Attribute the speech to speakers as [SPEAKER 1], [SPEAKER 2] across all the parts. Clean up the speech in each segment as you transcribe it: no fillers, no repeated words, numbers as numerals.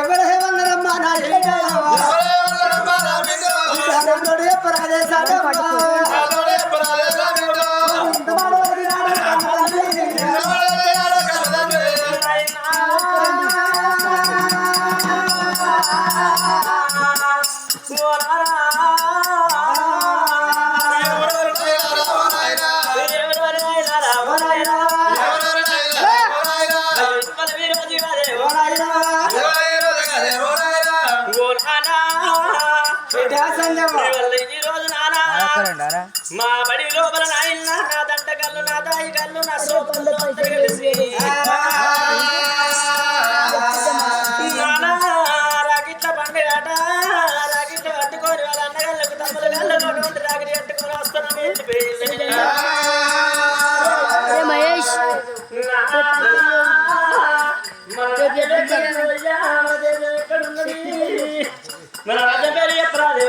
[SPEAKER 1] ఎవరేమన్నారమ్మా నా
[SPEAKER 2] మా బడి లోపల నాయన నా దంట కళ్ళు నా దాయి కళ్ళు నా సోకళ్ళు కలిసి రాగిట్ల పండుగట రాగిట్ల పట్టుకొని వాళ్ళ అన్నగాళ్ళకు తమ్ముల గళ్ళ రాగిడి పట్టుకొని వస్తున్నాం మన రాజ పేరు చెప్పరాదే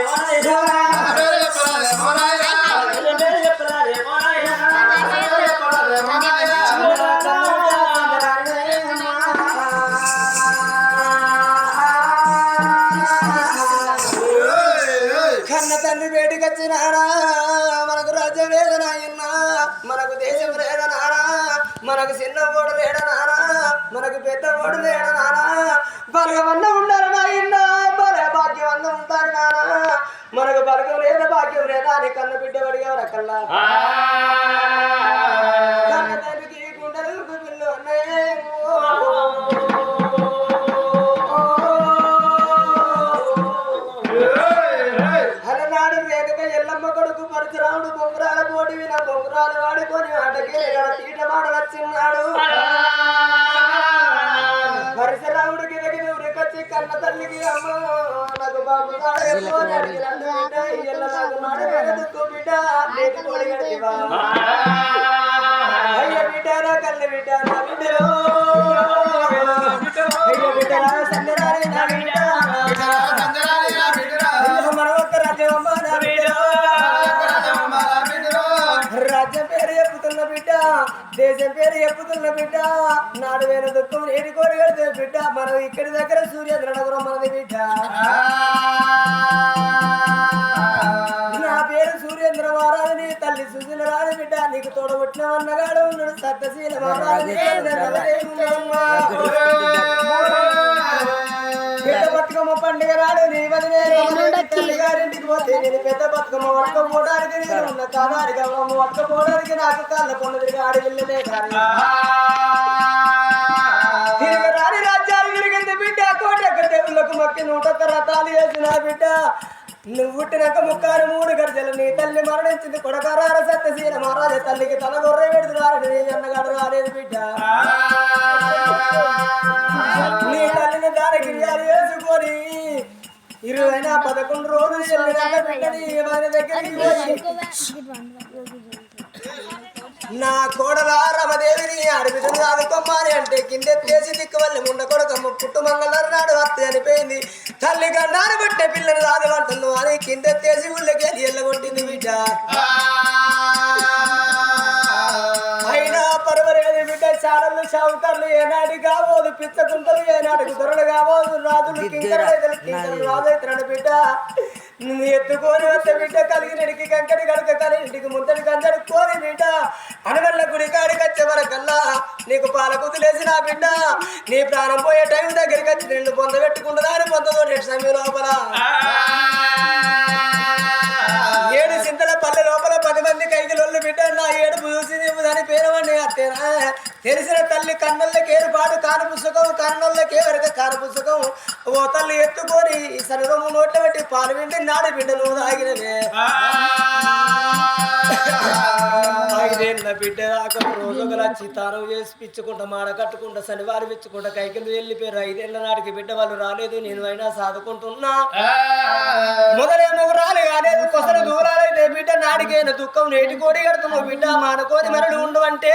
[SPEAKER 1] కన్న తండ్రి వేడికొచ్చినారా మనకు రాజ్యం లేదనాయన్నా మనకు దేశం లేదనారా మనకు చిన్న ఓడు లేడనారా మనకు పెద్ద ఓడు లేడనారా బలగవన్న ఉండాలి నాయన్నా బల భాగ్యవన్న ఉంటారు నారా మనకు బలగం లేదా భాగ్యం లేదా అని కన్న బిడ్డ పడిగేవారు కల్లా కన్న తండ్రికి గుండెలు పిల్లు అలనాడు వేదిక ఎల్లమ్మ కొడుకు పరశురాముడు బొంగురాల పోటీ విన బొంగురాలు వాడుకొని ఆటకి తీట మాట వచ్చిన్నాడు పరశురాముడు గిరగి ఉరికొచ్చి కన్న తల్లికి అమ్మ నాకు బాబు బిడ్డ అయ్య బిడ్డారా కన్న బిడ్డ నా బిడ్డలో అయ్య బిడ్డరా సందరారే నా బిడ్డ రాజ్యం పేరు చెప్పుతున్న బిడ్డ దేశం పేరు చెప్పుతున్న బిడ్డ నాడు వేల దుఃఖం ఏడి కోరి కడితే బిడ్డ మనం ఇక్కడి దగ్గర సూర్యేంద్ర నగరం మనది బిడ్డ నా పేరు సూర్యేంద్ర మహారాజుని తల్లి సుశీల రాని బిడ్డ నీకు తోడబుట్టిన అన్నగాడు ఉన్నాడు సత్యశీల మహారాజు పెద్ద బతుకమ్మ పండుగ రాడు నీ వదిలే తల్లి గారింటికి పోతే నేను పెద్ద బతుకమ్మ పట్టుకపోవడానికి నేను ఉన్న కాదానికి అమ్మ పట్టుకపోవడానికి నాకు కాళ్ళ పొన్నదిగా ఆడి వెళ్ళలే కానీ తిరిగి రాని రాజ్యాలు విరిగింది బిడ్డ కోటెక్క దేవుళ్ళకు మొక్కి 101 రథాలు వేసిన బిడ్డ నువ్వు పుట్టినాక 3 గడిచలు నీ తల్లి మరణించింది కొడకరార సత్యశీల మహారాజు తల్లికి తల గొర్రె పెడుతున్నారు నీ అన్నగాడు రాలేదు బిడ్డ నీ తల్లిని దానికి గిరియాలు వేసుకొని 11 రోజులు చెల్లినాక బిడ్డని మన దగ్గరికి పోయి నా కోడల రమదేవిని అడవిటను ఆదుకోమ్మని అంటే కిందెత్తేసి దిక్కువల్లి ఉండకొడకమ్మ పుట్టు మంగళవారం నాడు అత్త చనిపోయింది తల్లి కన్నాను బట్టే పిల్లలు రాదువంటును అని కిందెత్తేసి ఊళ్ళకి ఎల్లగొట్టింది బిడ్డ అయినా పర్వాలేదు బిడ్డ చాలలు షావుకర్లు ఏనాడు కావోదు పిచ్చకుంటలు ఏనాడుకు దొరలు కావోదు రాజులు కింకరులు రాజైతున్నాడు బిడ్డ నువ్వు ఎత్తుకొని వస్తే బిడ్డ కలిగినడికి కంకడి కడక కలింటికి ముద్దడి కంచడి కోరి బిడ్డ అనగల్ల గుడి కాడికి వచ్చే వరకల్లా నీకు పాలకుతులేసి నా బిడ్డ నీ ప్రాణం పోయే టైం దగ్గరికి వచ్చి 2 పొంద పెట్టుకుంటుందా అని పొందదో సమయం లోపల 7 చింతల పల్లె లోపల 10 మంది కైకిలొల్లు బిడ్డ నా ఏడుపు చూసి నువ్వు దాని పేరవండి అత్తేనా తెలిసిన తల్లి కన్నళ్ళకి ఏర్పాటు కాను పుస్తకం కన్నళ్ళకి వరకు కాను పుస్తకం ఓ తల్లి ఎత్తుకొని సరిరొమ్ము నోట్ల పెట్టి పాలు విండి నాడు బిడ్డ నువ్వు తాగినవే 5 ఏళ్ళ బిడ్డ దాకా రోజుగల చిత్తానం చేసి పిచ్చుకుంటా మాడ కట్టుకుంటా శనివారం పిచ్చుకుంటా కైకిలు వెళ్ళిపోయారు 5 ఏళ్ళ నాటికి బిడ్డ వాళ్ళు రాలేదు నేను అయినా సాదుకుంటున్నా మొదలేమో రాలే కాలేదు కొసలు దూరాలైతే బిడ్డ నాడికైన దుఃఖం నేటి కోడి కడుతున్నావు బిడ్డ మానుకోని మరడు ఉండు అంటే